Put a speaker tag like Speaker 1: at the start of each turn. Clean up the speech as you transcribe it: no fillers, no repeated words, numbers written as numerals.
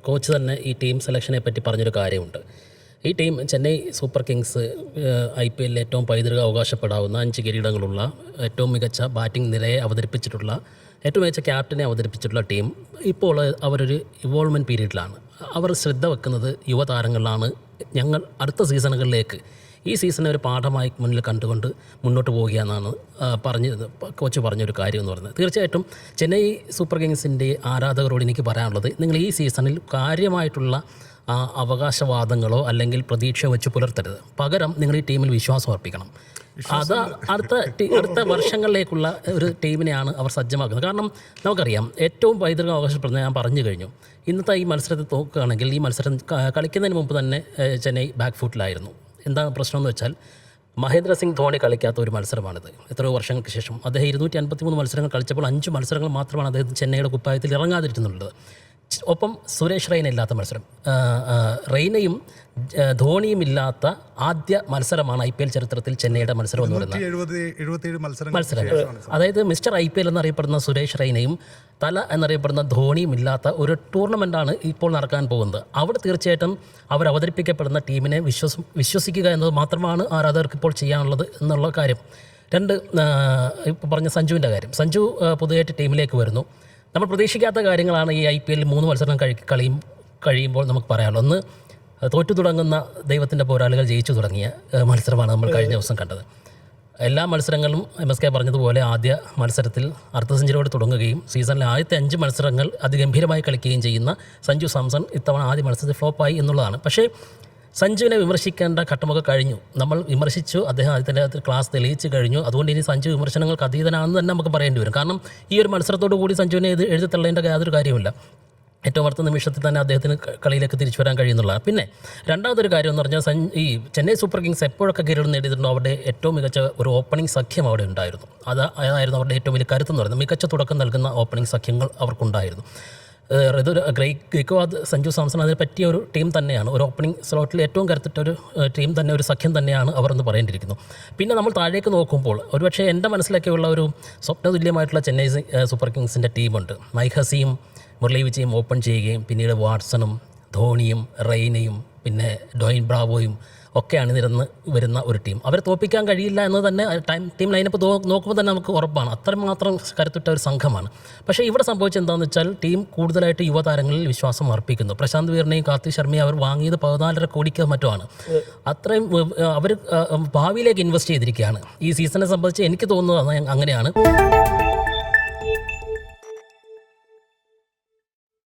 Speaker 1: Coach തന്നെ ഈ team സെലക്ഷനെ പറ്റി പറഞ്ഞൊരു കാര്യമുണ്ട്. ഈ team Chennai super Kings IPL ഏറ്റവും പൈതൃക അവകാശപ്പെടാവുന്ന 5 കിരീടങ്ങളുള്ള ഏറ്റവും മികച്ച ബാറ്റിംഗ് നിരയെ അവതരിപ്പിച്ചിട്ടുള്ള ഏറ്റവും മികച്ച ക്യാപ്റ്റനെ അവതരിപ്പിച്ചിട്ടുള്ള ടീം ഇപ്പോൾ അവരൊരു ഇവോൾവ്മെൻറ്റ് പീരീഡിലാണ്. അവർ ശ്രദ്ധ വെക്കുന്നത് യുവതാരങ്ങളിലാണ്. ഞങ്ങൾ അടുത്ത സീസണുകളിലേക്ക് ഈ സീസണെ ഒരു പാഠമായി മുന്നിൽ കണ്ടുകൊണ്ട് മുന്നോട്ട് പോവുകയെന്നാണ് കോച്ച് പറഞ്ഞൊരു കാര്യം എന്ന് പറയുന്നത്. തീർച്ചയായിട്ടും ചെന്നൈ സൂപ്പർ കിങ്സിൻ്റെ ആരാധകരോട് എനിക്ക് പറയാനുള്ളത്, നിങ്ങൾ ഈ സീസണിൽ കാര്യമായിട്ടുള്ള അവകാശവാദങ്ങളോ അല്ലെങ്കിൽ പ്രതീക്ഷ വെച്ച് പുലർത്തരുത്. പകരം നിങ്ങൾ ഈ ടീമിൽ വിശ്വാസം അർപ്പിക്കണം. അത് അടുത്ത വർഷങ്ങളിലേക്കുള്ള ഒരു ടീമിനെയാണ് അവർ സജ്ജമാക്കുന്നത്. കാരണം നമുക്കറിയാം, ഏറ്റവും പൈതൃകം അവകാശപ്പെടുന്നത് ഞാൻ പറഞ്ഞു കഴിഞ്ഞു. ഇന്നത്തെ ഈ മത്സരത്തിൽ നോക്കുകയാണെങ്കിൽ ഈ മത്സരം കളിക്കുന്നതിന് മുമ്പ് തന്നെ ചെന്നൈ ബാക്ക് ഫുട്ടിലായിരുന്നു. എന്താണ് പ്രശ്നമെന്ന് വെച്ചാൽ, മഹേന്ദ്ര സിംഗ് ധോണി കളിക്കാത്ത ഒരു മത്സരമാണിത്. എത്രയോ വർഷങ്ങൾക്ക് ശേഷം അദ്ദേഹം 253 മത്സരങ്ങൾ കളിച്ചപ്പോൾ 5 മത്സരങ്ങൾ മാത്രമാണ് അദ്ദേഹം ചെന്നൈയുടെ കുപ്പായത്തിൽ ഇറങ്ങാതിരുന്നുള്ളത്. ഒപ്പം സുരേഷ് റെയ്ന ഇല്ലാത്ത മത്സരം, റെയ്നയും ധോണിയും ഇല്ലാത്ത ആദ്യ മത്സരമാണ് IPL ചരിത്രത്തിൽ ചെന്നൈയുടെ മത്സരം എന്ന് പറയുന്നത്. മത്സരങ്ങൾ, അതായത് മിസ്റ്റർ IPL എന്നറിയപ്പെടുന്ന സുരേഷ് റെയ്നയും തല എന്നറിയപ്പെടുന്ന ധോണിയും ഇല്ലാത്ത ഒരു ടൂർണമെൻറ്റാണ് ഇപ്പോൾ നടക്കാൻ പോകുന്നത്. അവിടെ തീർച്ചയായിട്ടും അവർ അവതരിപ്പിക്കപ്പെടുന്ന ടീമിനെ വിശ്വസിക്കുക എന്നത് മാത്രമാണ് ആരാധകർക്ക് ഇപ്പോൾ ചെയ്യാനുള്ളത് എന്നുള്ള കാര്യം. ഇപ്പോൾ പറഞ്ഞ സഞ്ജുവിൻ്റെ കാര്യം, സഞ്ജു പുതിയതായിട്ട് ടീമിലേക്ക് വരുന്നു. നമ്മൾ പ്രതീക്ഷിക്കാത്ത കാര്യങ്ങളാണ് ഈ IPL 3 മത്സരം കഴിയുമ്പോൾ നമുക്ക് പറയാനുള്ളത്. ഒന്ന്, തോറ്റു തുടങ്ങുന്ന ദൈവത്തിൻ്റെ പോരാളികൾ ജയിച്ചു തുടങ്ങിയ മത്സരമാണ് നമ്മൾ കഴിഞ്ഞ ദിവസം കണ്ടത്. എല്ലാ മത്സരങ്ങളും MSK പറഞ്ഞതുപോലെ ആദ്യ മത്സരത്തിൽ അർദ്ധ സെഞ്ചുറിയോട് തുടങ്ങുകയും സീസണിലെ ആദ്യത്തെ 5 മത്സരങ്ങൾ അതിഗംഭീരമായി കളിക്കുകയും ചെയ്യുന്ന സഞ്ജു സാംസൺ ഇത്തവണ ആദ്യ മത്സരത്തിൽ ഫ്ലോപ്പായി എന്നുള്ളതാണ്. പക്ഷേ സഞ്ജുവിനെ വിമർശിക്കേണ്ട ഘട്ടമൊക്കെ കഴിഞ്ഞു. നമ്മൾ വിമർശിച്ചു, അദ്ദേഹം അതിൻ്റെ ക്ലാസ് തെളിയിച്ച് കഴിഞ്ഞു. അതുകൊണ്ട് ഇനി സഞ്ജു വിമർശനങ്ങൾക്ക് അതീതനാണെന്ന് തന്നെ നമുക്ക് പറയേണ്ടി വരും. കാരണം ഈ ഒരു മത്സരത്തോടു കൂടി സഞ്ജുവിനെ എഴുതിത്തള്ളേണ്ട യാതൊരു കാര്യമില്ല. ഏറ്റവും അടുത്ത നിമിഷത്തിൽ തന്നെ അദ്ദേഹത്തിന് കളിയിലേക്ക് തിരിച്ചു വരാൻ കഴിയുന്നുള്ളതാണ്. പിന്നെ രണ്ടാമതൊരു കാര്യം എന്ന് പറഞ്ഞാൽ, ഈ ചെന്നൈ സൂപ്പർ കിങ്സ് എപ്പോഴൊക്കെ കിരീടം നേടിയിട്ടുണ്ടോ അവരുടെ ഏറ്റവും മികച്ച ഒരു ഓപ്പണിംഗ് സഖ്യം അവിടെ ഉണ്ടായിരുന്നു. അതായിരുന്നു അവരുടെ ഏറ്റവും വലിയ കരുത്തെന്ന് പറയുന്നത്. മികച്ച തുടക്കം നൽകുന്ന ഓപ്പണിംഗ് സഖ്യങ്ങൾ അവർക്കുണ്ടായിരുന്നു. ഇതൊരു ഗെയ്ക്വാദ്, സഞ്ജു സാംസൺ അതിനെ പറ്റിയ ഒരു ടീം തന്നെയാണ്. ഒരു ഓപ്പണിംഗ് സ്ലോട്ടിൽ ഏറ്റവും കരുത്തിട്ടൊരു ടീം തന്നെ, ഒരു സഖ്യം തന്നെയാണ് അവർ എന്ന് പറയേണ്ടിയിരിക്കുന്നു. പിന്നെ നമ്മൾ താഴേക്ക് നോക്കുമ്പോൾ ഒരുപക്ഷെ എൻ്റെ മനസ്സിലൊക്കെയുള്ള ഒരു സ്വപ്നതുല്യമായിട്ടുള്ള ചെന്നൈ സൂപ്പർ കിങ്സിൻ്റെ ടീമുണ്ട്. മൈക്ക് ഹസിയും മുരളി വിജയും ഓപ്പൺ ചെയ്യുകയും പിന്നീട് വാട്സണും ധോണിയും റെയ്നയും പിന്നെ ഡോയിൻ ബ്രാവോയും ഒക്കെ അണിനിരന്ന് വരുന്ന ഒരു ടീം. അവരെ തോൽപ്പിക്കാൻ കഴിയില്ല എന്ന് തന്നെ ടീം ലൈനപ്പ് നോക്കുമ്പോൾ തന്നെ നമുക്ക് ഉറപ്പാണ്. അത്രമാത്രം കരുത്തുറ്റ ഒരു സംഘമാണ്. പക്ഷേ ഇവിടെ സംഭവിച്ചത് എന്താണെന്ന് വെച്ചാൽ, ടീം കൂടുതലായിട്ട് യുവതാരങ്ങളിൽ വിശ്വാസം അർപ്പിക്കുന്നു. പ്രശാന്ത് വീറിനെയും കാർത്തിക് ശർമ്മയും അവർ വാങ്ങിയത് 14.5 കോടിക്ക് മറ്റുമാണ്. അത്രയും അവർ ഭാവിയിലേക്ക് ഇൻവെസ്റ്റ് ചെയ്തിരിക്കുകയാണ്. ഈ സീസണെ സംബന്ധിച്ച് എനിക്ക് തോന്നുന്നത് അങ്ങനെയാണ്.